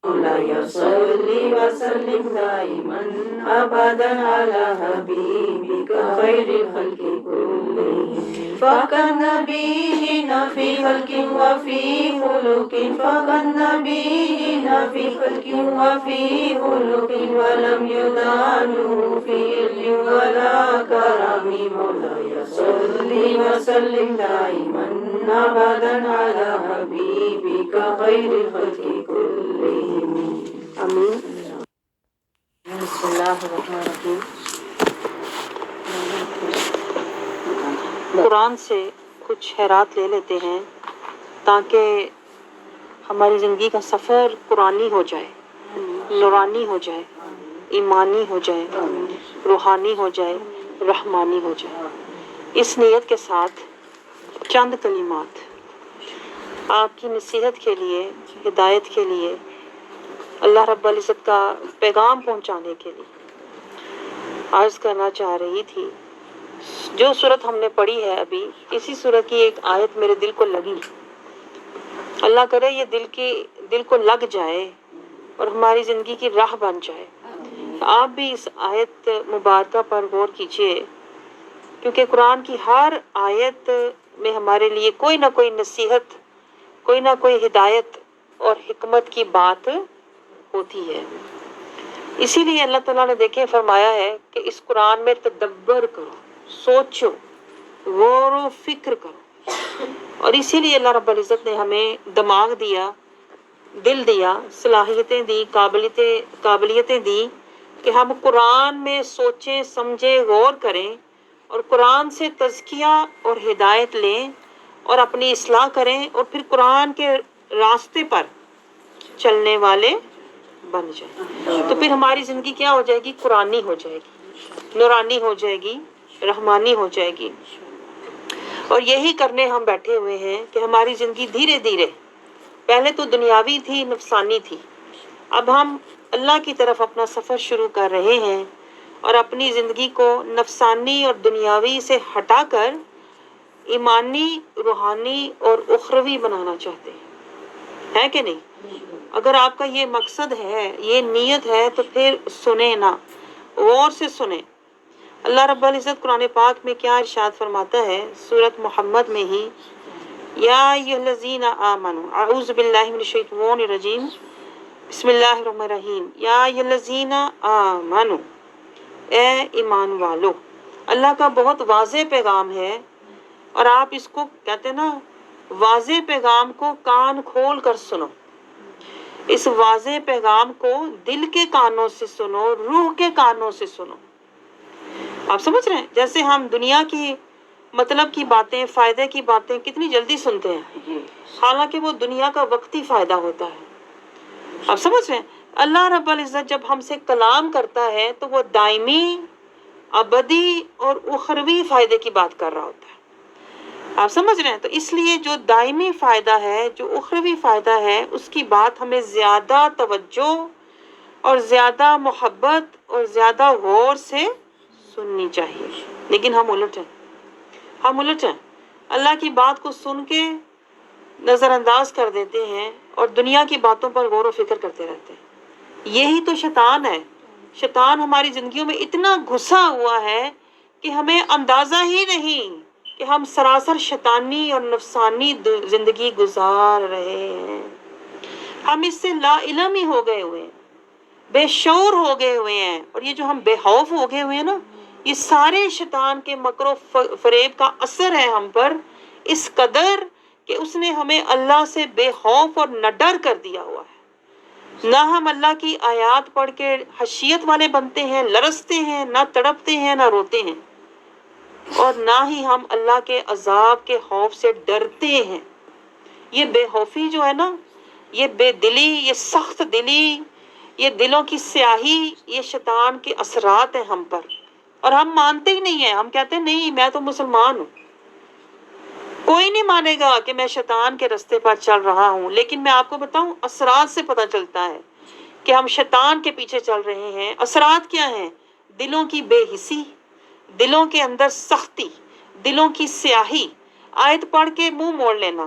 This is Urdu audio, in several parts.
مولاي صل وسلم دائما أبدا على حبيبك خير الخلق كلهم فكالنبيين في خلق وفي خلق فكالنبيين في خلق وفي خلق ولم يدانوا في علم ولا كرم مولاي صل وسلم دائما أبدا على حبيبك خير الخلق كلهم آمین. بسم اللہ الرحمن الرحیم. قرآن سے کچھ خیرات لے لیتے ہیں تاکہ ہماری زندگی کا سفر قرآنی ہو جائے، نورانی ہو جائے، ایمانی ہو جائے، روحانی ہو جائے، رحمانی ہو جائے. اس نیت کے ساتھ چند کلمات آپ کی نصیحت کے لیے، ہدایت کے لیے، اللہ رب العزت کا پیغام پہنچانے کے لیے عرض کرنا چاہ رہی تھی. جو صورت ہم نے پڑھی ہے ابھی، اسی صورت کی ایک آیت میرے دل کو لگی. اللہ کرے یہ دل کو لگ جائے اور ہماری زندگی کی راہ بن جائے. آپ بھی اس آیت مبارکہ پر غور کیجئے، کیونکہ قرآن کی ہر آیت میں ہمارے لیے کوئی نہ کوئی نصیحت، کوئی نہ کوئی ہدایت اور حکمت کی بات ہوتی ہے. اسی لیے اللہ تعالیٰ نے دیکھیں فرمایا ہے کہ اس قرآن میں تدبر کرو، سوچو، غور و فکر کرو. اور اسی لیے اللہ رب العزت نے ہمیں دماغ دیا، دل دیا، صلاحیتیں دی، قابلیتیں دی کہ ہم قرآن میں سوچیں، سمجھیں، غور کریں اور قرآن سے تزکیہ اور ہدایت لیں اور اپنی اصلاح کریں اور پھر قرآن کے راستے پر چلنے والے بن جائیں. تو پھر ہماری زندگی کیا ہو جائے گی؟ قرآنی ہو جائے گی، نورانی ہو جائے گی، رحمانی ہو جائے گی. اور یہی کرنے ہم بیٹھے ہوئے ہیں کہ ہماری زندگی دھیرے دھیرے، پہلے تو دنیاوی تھی، نفسانی تھی، اب ہم اللہ کی طرف اپنا سفر شروع کر رہے ہیں اور اپنی زندگی کو نفسانی اور دنیاوی سے ہٹا کر ایمانی، روحانی اور اخروی بنانا چاہتے ہیں، ہے کہ نہیں؟ اگر آپ کا یہ مقصد ہے، یہ نیت ہے، تو پھر سنیں نا، غور سے سنیں. اللہ رب العزت قرآن پاک میں کیا ارشاد فرماتا ہے؟ سورۃ محمد میں ہی، یا ایھا الذین آمنوا، اعوذ باللہ من الشیطان الرجیم، بسم اللہ الرحمن الرحیم، یا ایھا الذین آمنوا، اے ایمان والو. اللہ کا بہت واضح پیغام ہے اور آپ اس کو کہتے ہیں نا، واضح پیغام کو کان کھول کر سنو. اس واضح پیغام کو دل کے کانوں سے سنو، روح کے کانوں سے سنو. آپ سمجھ رہے ہیں؟ جیسے ہم دنیا کی مطلب کی باتیں، فائدے کی باتیں کتنی جلدی سنتے ہیں، حالانکہ وہ دنیا کا وقتی فائدہ ہوتا ہے. آپ سمجھ رہے ہیں؟ اللہ رب العزت جب ہم سے کلام کرتا ہے تو وہ دائمی، ابدی اور اخروی فائدے کی بات کر رہا ہوتا ہے. آپ سمجھ رہے ہیں؟ تو اس لیے جو دائمی فائدہ ہے، جو اخروی فائدہ ہے، اس کی بات ہمیں زیادہ توجہ اور زیادہ محبت اور زیادہ غور سے سننی چاہیے. لیکن ہم الٹ ہیں. اللہ کی بات کو سن کے نظر انداز کر دیتے ہیں اور دنیا کی باتوں پر غور و فکر کرتے رہتے ہیں. یہی تو شیطان ہے. شیطان ہماری زندگیوں میں اتنا گھسا ہوا ہے کہ ہمیں اندازہ ہی نہیں کہ ہم سراسر شیطانی اور نفسانی زندگی گزار رہے ہیں. ہم اس سے لا علم ہی ہو گئے ہوئے ہیں، بے شعور ہو گئے ہوئے ہیں. اور یہ جو ہم بے خوف ہو گئے ہوئے ہیں نا، یہ سارے شیطان کے مکر و فریب کا اثر ہے ہم پر، اس قدر کہ اس نے ہمیں اللہ سے بے خوف اور نہ ڈر کر دیا ہوا ہے. نہ ہم اللہ کی آیات پڑھ کے خشیت والے بنتے ہیں، لرزتے ہیں، نہ تڑپتے ہیں، نہ روتے ہیں، اور نہ ہی ہم اللہ کے عذاب کے خوف سے ڈرتے ہیں. یہ بے خوفی جو ہے نا، یہ بے دلی، یہ سخت دلی، یہ دلوں کی سیاہی، یہ شیطان کے اثرات ہیں ہم پر. اور ہم مانتے ہی نہیں ہیں. ہم کہتے ہیں نہیں، میں تو مسلمان ہوں. کوئی نہیں مانے گا کہ میں شیطان کے رستے پر چل رہا ہوں. لیکن میں آپ کو بتاؤں، اثرات سے پتہ چلتا ہے کہ ہم شیطان کے پیچھے چل رہے ہیں. اثرات کیا ہیں؟ دلوں کی بے حسی، دلوں کے اندر سختی، دلوں کی سیاہی. آیت پڑھ کے منہ موڑ لینا،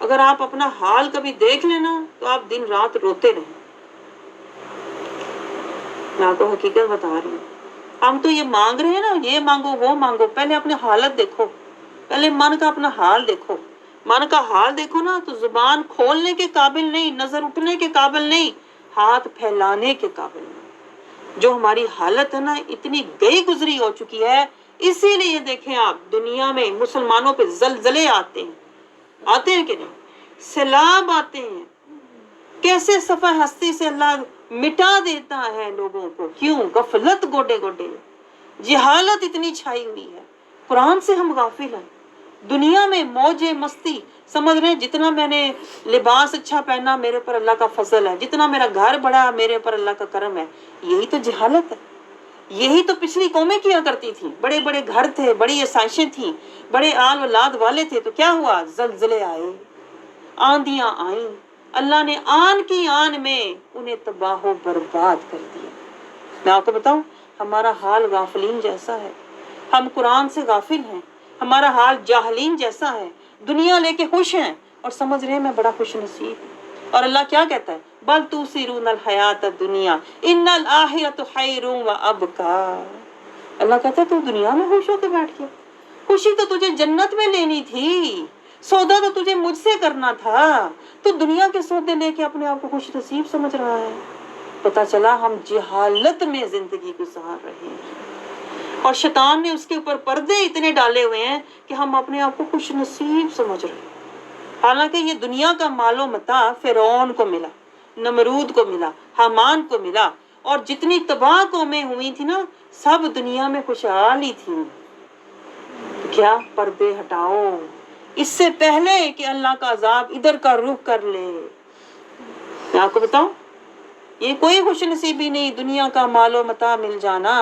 اگر آپ اپنا حال کبھی دیکھ لینا تو آپ دن رات روتے رہیں. میں آپ کو حقیقت بتا رہی ہوں. ہم تو یہ مانگ رہے ہیں نا، یہ مانگو وہ مانگو، پہلے اپنے حالت دیکھو، پہلے من کا اپنا حال دیکھو. من کا حال دیکھو نا تو زبان کھولنے کے قابل نہیں، نظر اٹھنے کے قابل نہیں، ہاتھ پھیلانے کے قابل نہیں. جو ہماری حالت ہے نا اتنی گئی گزری ہو چکی ہے. اسی لیے دیکھیں آپ دنیا میں مسلمانوں پہ زلزلے آتے ہیں کہ نہیں، سیلاب آتے ہیں. کیسے صفحہ ہستی سے اللہ مٹا دیتا ہے لوگوں کو. کیوں؟ غفلت گوڈے گوڈے، جہالت اتنی چھائی ہوئی ہے. قرآن سے ہم غافل ہیں. دنیا میں موج مستی، سمجھ رہے ہیں جتنا میں نے لباس اچھا پہنا میرے پر اللہ کا فضل ہے، جتنا میرا گھر بڑا میرے پر اللہ کا کرم ہے. یہی تو جہالت ہے. یہی تو پچھلی قومیں کیا کرتی تھیں. بڑے بڑے گھر تھے، بڑی آسائشیں تھیں، بڑے آل اولاد والے تھے، تو کیا ہوا؟ زلزلے آئے، آندیاں آئیں. اللہ نے آن کی آن میں انہیں تباہ و برباد کر دیا. میں آپ کو بتاؤں ہمارا حال غافلین جیسا ہے. ہم قرآن سے غافل ہیں. ہمارا حال جاہلین جیسا ہے. دنیا لے کے خوش ہیں اور سمجھ رہے ہیں میں بڑا خوش نصیب ہوں. اور اللہ کیا کہتا ہے؟ بل توسرون الحیات الدنیا ان الآخرۃ خیر وابقا. اللہ کہتا ہے تو دنیا میں خوش ہو کے بیٹھ گیا. خوشی تو تجھے جنت میں لینی تھی، سودا تو تجھے مجھ سے کرنا تھا. تو دنیا کے سودے لے کے اپنے آپ کو خوش نصیب سمجھ رہا ہے. پتا چلا ہم جہالت میں زندگی گزار رہے ہیں اور شیطان نے اس کے اوپر پردے اتنے ڈالے ہوئے ہیں کہ ہم اپنے آپ کو خوش نصیب سمجھ رہے ہیں. حالانکہ یہ دنیا کا مال و متاع فرعون کو ملا، نمرود کو ملا، حامان کو ملا، اور جتنی تباہ قومیں ہوئی تھی نا سب دنیا میں خوشحال ہی تھی. تو کیا پردے ہٹاؤ اس سے پہلے کہ اللہ کا عذاب ادھر کا رخ کر لے. میں آپ کو بتاؤں یہ کوئی خوش نصیبی نہیں. دنیا کا مال و متاع مل جانا،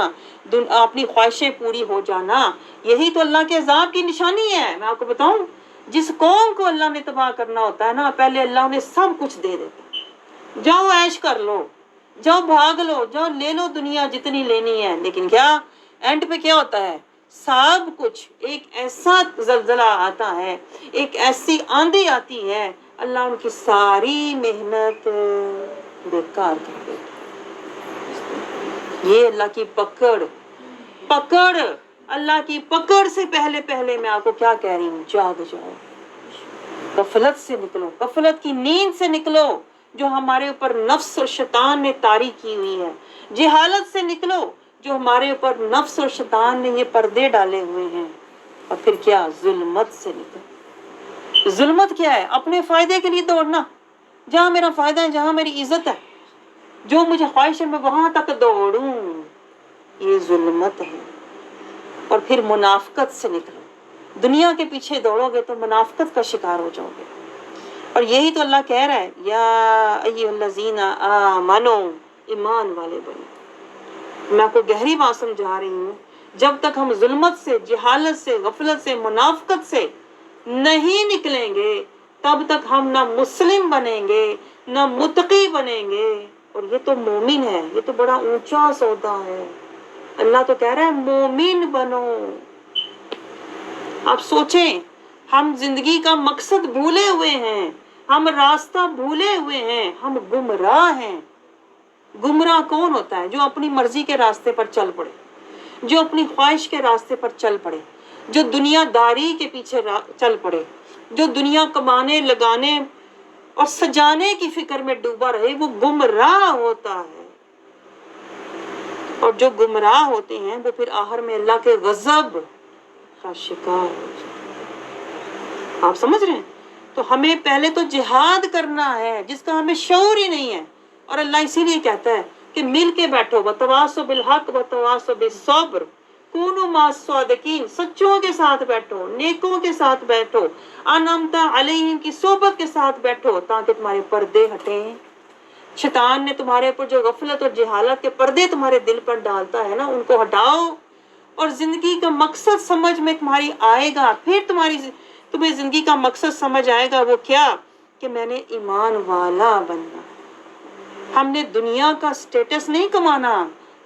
اپنی خواہشیں پوری ہو جانا، یہی تو اللہ کے عذاب کی نشانی ہے. میں آپ کو بتاؤں جس قوم کو اللہ نے تباہ کرنا ہوتا ہے نا پہلے اللہ انہیں سب کچھ دے دیتا ہے. جاؤ عیش کر لو، جاؤ بھاگ لو، جاؤ لے لو دنیا جتنی لینی ہے. لیکن کیا اینڈ پہ کیا ہوتا ہے؟ سب کچھ ایک ایسا زلزلہ آتا ہے، ایک ایسی آندھی آتی ہے، اللہ ان کی ساری محنت بیکار کر دیتا. یہ اللہ کی پکڑ اللہ کی پکڑ سے پہلے میں آپ کو کیا کہہ رہی ہوں؟ جاگ جاؤ، غفلت سے نکلو، غفلت کی نیند سے نکلو جو ہمارے اوپر نفس اور شیطان نے طاری کی ہوئی ہے. جہالت سے نکلو جو ہمارے اوپر نفس اور شیطان نے یہ پردے ڈالے ہوئے ہیں. اور پھر کیا؟ ظلمت سے نکلو. ظلمت کیا ہے؟ اپنے فائدے کے لیے دوڑنا. جہاں میرا فائدہ ہے، جہاں میری عزت ہے، جو مجھے خواہش ہے میں وہاں تک دوڑوں، یہ ظلمت ہے. اور پھر منافقت سے نکلو. دنیا کے پیچھے دوڑو گے تو منافقت کا شکار ہو جاؤ گے. اور یہی تو اللہ کہہ رہا ہے یا ایھا الذین آمنو، ایمان والے بنو. میں آپ کو گہری بات سمجھا رہی ہوں. جب تک ہم ظلمت سے، جہالت سے، غفلت سے، منافقت سے نہیں نکلیں گے تب تک ہم نہ مسلم بنیں گے نہ متقی بنیں گے. اور یہ تو مومن ہے، یہ تو بڑا اونچا سودا ہے. اللہ تو کہہ رہا ہے مومن بنو. آپ سوچیں ہم زندگی کا مقصد بھولے ہوئے ہیں، ہم راستہ بھولے ہوئے ہیں، ہم گمراہ ہیں. گمراہ کون ہوتا ہے؟ جو اپنی مرضی کے راستے پر چل پڑے، جو اپنی خواہش کے راستے پر چل پڑے، جو دنیا داری کے پیچھے چل پڑے، جو دنیا کمانے لگانے اور سجانے کی فکر میں ڈوبا رہے، وہ گمراہ ہوتا ہے. اور جو گمراہ ہوتے ہیں وہ پھر آخر میں اللہ کے غضب کا شکار ہو جاتے ہیں. آپ سمجھ رہے ہیں؟ تو ہمیں پہلے تو جہاد کرنا ہے جس کا ہمیں شعور ہی نہیں ہے. اور اللہ اسی لیے کہتا ہے کہ مل کے بیٹھو، وتواصوا بالحق وتواصوا بالصبر، کونوا مع الصادقین. سچوں کے ساتھ بیٹھو، نیکوں کے ساتھ بیٹھو، انعمت علیہم کی صحبت کے ساتھ بیٹھو تاکہ تمہارے پردے ہٹیں. شیطان نے تمہارے اوپر جو غفلت اور جہالت کے پردے تمہارے دل پر ڈالتا ہے نا ان کو ہٹاؤ اور زندگی کا مقصد سمجھ میں تمہاری آئے گا. پھر تمہیں زندگی کا مقصد سمجھ آئے گا. وہ کیا؟ کہ میں نے ایمان والا بننا. ہم نے دنیا کا سٹیٹس نہیں کمانا،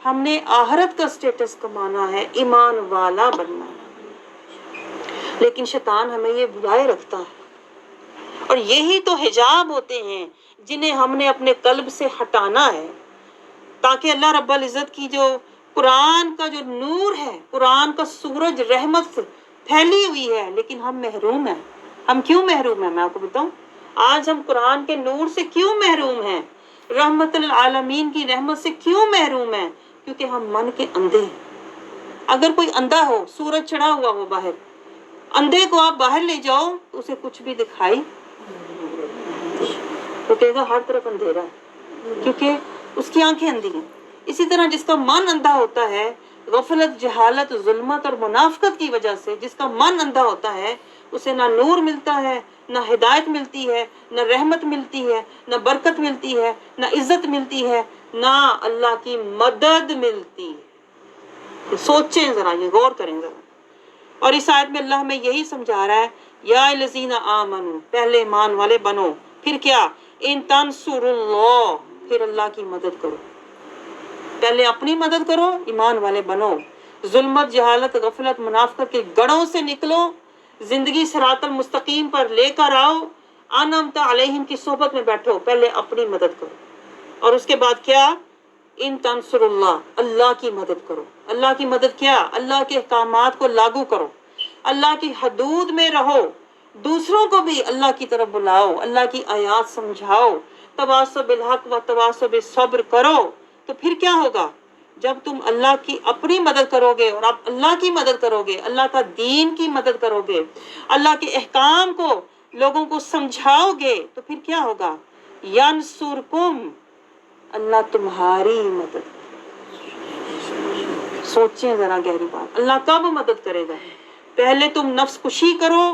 ہم نے آخرت کا سٹیٹس کمانا ہے، ایمان والا بننا ہے. لیکن شیطان ہمیں یہ بھلائے رکھتا ہے اور یہی تو حجاب ہوتے ہیں جنہیں ہم نے اپنے قلب سے ہٹانا ہے، تاکہ اللہ رب العزت کی جو قرآن کا جو نور ہے، قرآن کا سورج رحمت پھیلی ہوئی ہے، لیکن ہم محروم ہیں۔ ہم کیوں محروم ہیں؟ میں آپ کو بتاؤں، آج ہم قرآن کے نور سے کیوں محروم ہیں، رحمت العالمین کی رحمت سے کیوں محروم ہیں؟ کیونکہ ہم من کے اندھے ہیں۔ اگر کوئی اندھا ہو، سورج چڑھا ہوا ہو باہر، اندھے کو آپ باہر لے جاؤ تو اسے کچھ بھی دکھائی تو کہے گا ہر طرف اندھیرا ہے، کیونکہ اس کی آنکھیں اندھی ہیں۔ اسی طرح جس کا من اندھا ہوتا ہے، غفلت، جہالت، ظلمت اور منافقت کی وجہ سے جس کا من اندھا ہوتا ہے، اسے نہ نور ملتا ہے، نہ ہدایت ملتی ہے، نہ رحمت ملتی ہے، نہ برکت ملتی ہے، نہ عزت ملتی ہے، نہ اللہ کی مدد ملتی ہے۔ سوچیں ذرا، یہ غور کریں ذرا۔ اور اس آیت میں اللہ ہمیں یہی سمجھا رہا ہے، یا الذین آمنو، پہلے ایمان والے بنو، پھر کیا؟ ان تنصروا اللہ، پھر اللہ کی مدد کرو۔ پہلے اپنی مدد کرو، ایمان والے بنو، ظلمت، جہالت، غفلت، منافقت کے گڑھوں سے نکلو، زندگی صراط المستقیم پر لے کر آؤ، انعمت علیہم کی صحبت میں بیٹھو، پہلے اپنی مدد کرو۔ اور اس کے بعد کیا؟ ان تنصر اللہ، اللہ کی مدد کرو۔ اللہ کی مدد کیا؟ اللہ کے احکامات کو لاگو کرو، اللہ کی حدود میں رہو، دوسروں کو بھی اللہ کی طرف بلاؤ، اللہ کی آیات سمجھاؤ، تواصوا بالحق و تواصوا بالصبر کرو۔ تو پھر کیا ہوگا؟ جب تم اللہ کی اپنی مدد کرو گے اور آپ اللہ کی مدد کرو گے، اللہ کا دین کی مدد کرو گے، اللہ کے احکام کو لوگوں کو سمجھاؤ گے، تو پھر کیا ہوگا؟ ینصرکم، اللہ تمہاری مدد۔ سوچیں ذرا گہری بات، اللہ کب مدد کرے گا؟ پہلے تم نفس کشی کرو،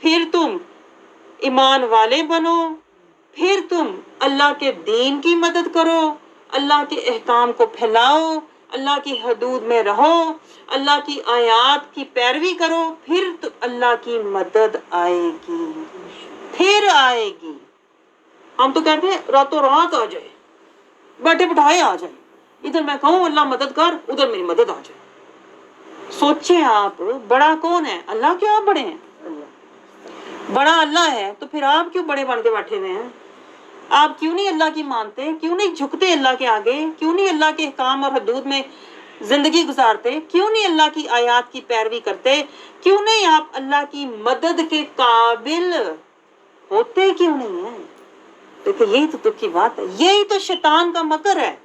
پھر تم ایمان والے بنو، پھر تم اللہ کے دین کی مدد کرو، اللہ کے احکام کو پھیلاؤ، اللہ کی حدود میں رہو، اللہ کی آیات کی پیروی کرو، پھر تو اللہ کی مدد آئے گی، پھر آئے گی۔ ہم تو کہتے ہیں راتوں رات آ جائے، بیٹھے بٹھائے آ جائے، ادھر میں کہوں اللہ مدد کر، ادھر میری مدد آ جائے۔ سوچیں آپ، بڑا کون ہے؟ اللہ کیا آپ بڑے ہیں؟ بڑا اللہ ہے، تو پھر آپ کیوں بڑے بن کے بیٹھے ہوئے ہیں؟ آپ کیوں نہیں اللہ کی مانتے؟ کیوں نہیں جھکتے اللہ کے آگے؟ کیوں نہیں اللہ کے احکام اور حدود میں زندگی گزارتے؟ کیوں نہیں اللہ کی آیات کی پیروی کرتے؟ کیوں نہیں آپ اللہ کی مدد کے قابل ہوتے؟ کیوں نہیں ہیں؟ دیکھیں، یہی تو دکھ کی بات ہے، یہی تو شیطان کا مکر ہے۔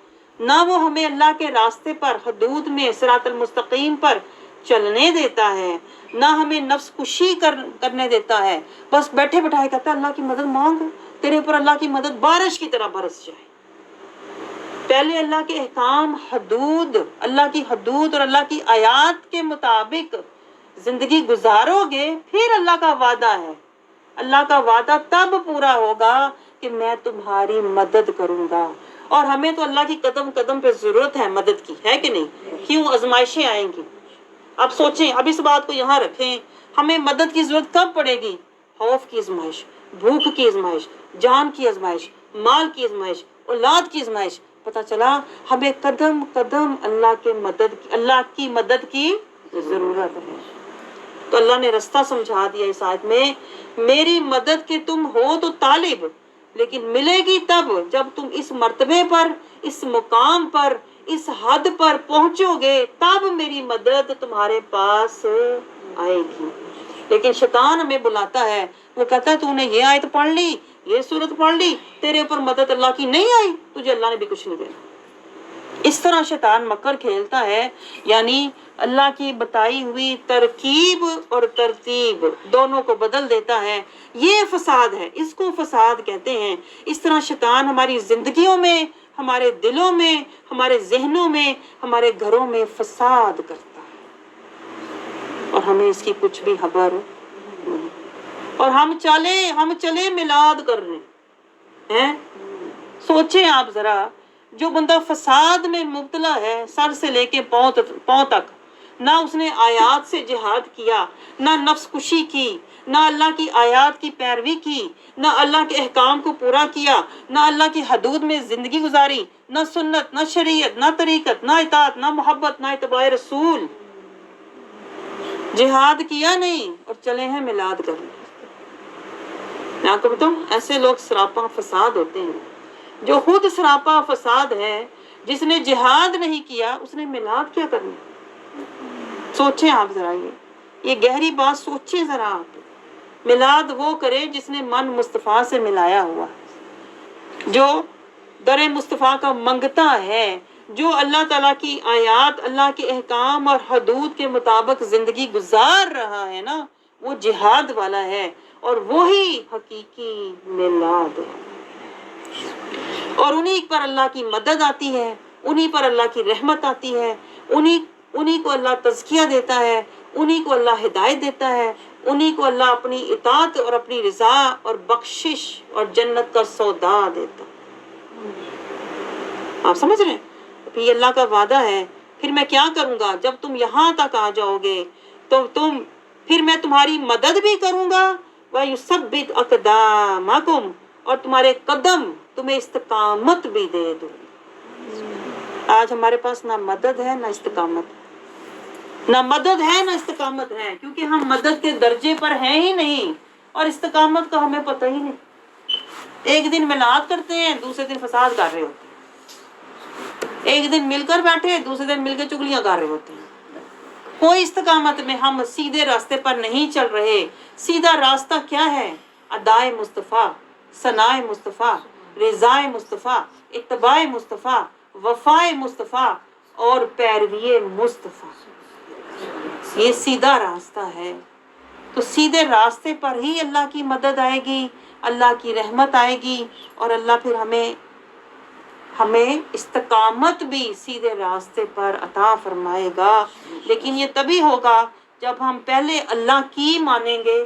نہ وہ ہمیں اللہ کے راستے پر، حدود میں، صراط المستقیم پر چلنے دیتا ہے، نہ ہمیں نفس کشی کرنے دیتا ہے۔ بس بیٹھے بٹھائے کہتا ہے اللہ کی مدد مانگ، تیرے اوپر اللہ کی مدد بارش کی طرح برس جائے۔ پہلے اللہ کے احکام، حدود، اللہ کی حدود اور اللہ کی آیات کے مطابق زندگی گزارو گے، پھر اللہ کا وعدہ ہے، اللہ کا وعدہ تب پورا ہوگا کہ میں تمہاری مدد کروں گا۔ اور ہمیں تو اللہ کی قدم قدم پہ ضرورت ہے مدد کی، ہے کہ نہیں؟ کیوں؟ آزمائشیں آئیں گی۔ اب سوچیں، اب اس بات کو یہاں رکھیں، ہمیں مدد کی ضرورت کب پڑے گی؟ خوف کی آزمائش، بھوک کی آزمائش، جان کی آزمائش، مال کی آزمائش، اولاد کی آزمائش۔ پتہ چلا ہمیں قدم قدم اللہ کی مدد کی ضرورت ہے۔ تو اللہ نے رستہ سمجھا دیا اس آیت میں، میری مدد کے تم ہو تو طالب، لیکن ملے گی تب جب تم اس مرتبے پر، اس مقام پر، اس حد پر پہنچو گے، تب میری مدد تمہارے پاس آئے گی۔ لیکن شیطان ہمیں بلاتا ہے، وہ کہتا ہے تو نے یہ آیت پڑھ لی، یہ سورت پڑھ لی، تیرے اوپر مدد اللہ کی نہیں آئی، تجھے اللہ نے بھی کچھ نہیں دینا۔ اس طرح شیطان مکر کھیلتا ہے، یعنی اللہ کی بتائی ہوئی ترکیب اور ترتیب دونوں کو بدل دیتا ہے۔ یہ فساد ہے، اس کو فساد کہتے ہیں۔ اس طرح شیطان ہماری زندگیوں میں، ہمارے دلوں میں، ہمارے ذہنوں میں، ہمارے گھروں میں فساد کرتا ہے، اور ہمیں اس کی کچھ بھی خبر نہیں۔ اور ہم چلے میلاد کرنے ہیں۔ سوچیں آپ ذرا، جو بندہ فساد میں مبتلا ہے سر سے لے کے پاؤں تک، نہ اس نے آیات سے جہاد کیا، نہ نفس کشی کی، نہ اللہ کی آیات کی پیروی کی، نہ اللہ کے احکام کو پورا کیا، نہ اللہ کی حدود میں زندگی گزاری، نہ سنت، نہ شریعت، نہ طریقت، نہ اطاعت، نہ محبت، نہ اتباع رسول، جہاد کیا نہیں، اور چلے ہیں میلاد کرنے۔ میں آپ کو بتاؤں ایسے لوگ سراپا فساد ہوتے ہیں، جو خود سراپا فساد ہے، جس نے جہاد نہیں کیا اس نے میلاد کیا کرنا؟ سوچیں آپ ذرا، یہ گہری بات سوچیں ذرا آپ۔ میلاد وہ کرے جس نے من مصطفیٰ سے ملایا ہوا، جو در مصطفیٰ کا منگتا ہے، جو اللہ تعالیٰ کی آیات، اللہ کے احکام اور حدود کے مطابق زندگی گزار رہا ہے نا، وہ جہاد والا ہے، اور وہی حقیقی میلاد ہے۔ اور انہی پر اللہ کی مدد آتی ہے، انہی پر اللہ کی رحمت آتی ہے، انہی کو اللہ تزکیہ دیتا ہے، انہی کو اللہ ہدایت دیتا ہے، انہی کو اللہ اپنی اطاعت اور اپنی رضا اور بخشش اور جنت کا سودا دیتا ہے۔ آپ سمجھ رہے ہیں؟ پھر یہ اللہ کا وعدہ ہے، پھر میں کیا کروں گا جب تم یہاں تک آ جاؤ گے تو پھر میں تمہاری مدد بھی کروں گا، وَيُثَبِّتْ أَقْدَامَكُمْ، اور تمہارے قدم تمہیں استقامت بھی دے دوں۔ آج ہمارے پاس نہ مدد ہے نہ استقامت، نہ مدد ہے نہ استقامت ہے، کیونکہ ہم مدد کے درجے پر ہیں ہی نہیں، اور استقامت کا ہمیں پتہ ہی نہیں۔ ایک دن میلاد کرتے ہیں، دوسرے دن فساد کر رہے ہوتے ہیں، ایک دن مل کر بیٹھے، دوسرے دن مل کے چگلیاں کر رہے ہوتے ہیں۔ کوئی استقامت میں ہم سیدھے راستے پر نہیں چل رہے۔ سیدھا راستہ کیا ہے؟ ادائے مصطفیٰ، ثنائے مصطفیٰ، رضائے مصطفیٰ، اتباع مصطفیٰ، وفائے مصطفیٰ اور پیروی مصطفیٰ۔ یہ سیدھا راستہ ہے۔ تو سیدھے راستے پر ہی اللہ کی مدد آئے گی، اللہ کی رحمت آئے گی، اور اللہ پھر ہمیں استقامت بھی سیدھے راستے پر عطا فرمائے گا۔ لیکن یہ تبھی ہوگا جب ہم پہلے اللہ کی مانیں گے۔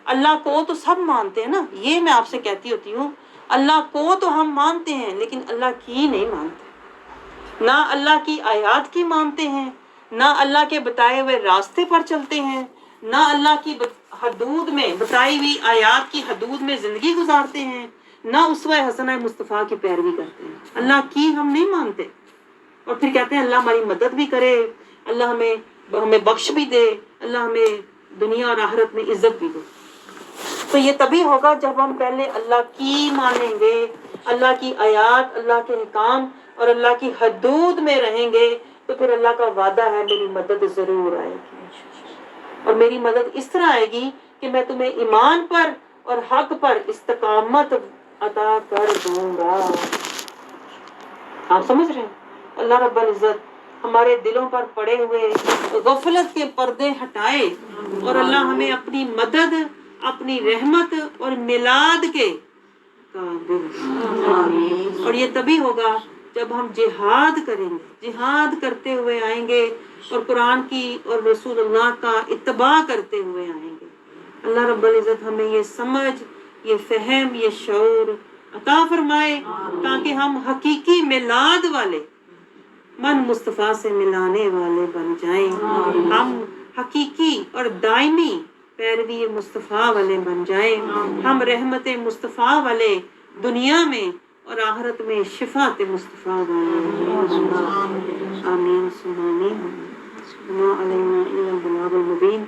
اللہ کو تو سب مانتے ہیں نا، یہ میں آپ سے کہتی ہوتی ہوں، اللہ کو تو ہم مانتے ہیں لیکن اللہ کی نہیں مانتے، نہ اللہ کی آیات کی مانتے ہیں، نہ اللہ کے بتائے ہوئے راستے پر چلتے ہیں، نہ اللہ کی حدود میں بتائی ہوئی آیات کی حدود میں زندگی گزارتے ہیں، نہ اسوہ حسنہ مصطفیٰ کی پیروی کرتے ہیں۔ اللہ کی ہم نہیں مانتے، اور پھر کہتے ہیں اللہ ہماری مدد بھی کرے، اللہ ہمیں بخش بھی دے، اللہ ہمیں دنیا اور آخرت میں عزت بھی دے۔ تو یہ تبھی ہوگا جب ہم پہلے اللہ کی مانیں گے، اللہ کی آیات، اللہ کے احکام اور اللہ کی حدود میں رہیں گے، تو پھر اللہ کا وعدہ ہے میری مدد ضرور آئے گی، اور میری مدد اس طرح آئے گی کہ میں تمہیں ایمان پر اور حق پر استقامت عطا کر دوں گا۔ آپ سمجھ رہے ہیں؟ اللہ رب العزت ہمارے دلوں پر پڑے ہوئے غفلت کے پردے ہٹائے، اور اللہ ہمیں اپنی مدد، اپنی رحمت اور میلاد کے قابل، اور یہ تبھی ہوگا جب ہم جہاد کریں گے، جہاد کرتے ہوئے آئیں گے، اور قرآن کی اور رسول اللہ کا اتباع کرتے ہوئے آئیں گے۔ اللہ رب العزت ہمیں یہ سمجھ، یہ فہم، یہ شعور عطا فرمائے، تاکہ ہم حقیقی میلاد والے، من مصطفیٰ سے ملانے والے بن جائیں، ہم حقیقی اور دائمی پیروی مصطفیٰ والے بن جائیں، ہم رحمت مصطفیٰ والے دنیا میں اور آخرت میں شفاعت مصطفیٰ والے۔ آمین ثم آمین۔ وما علینا الا البلاغ المبین۔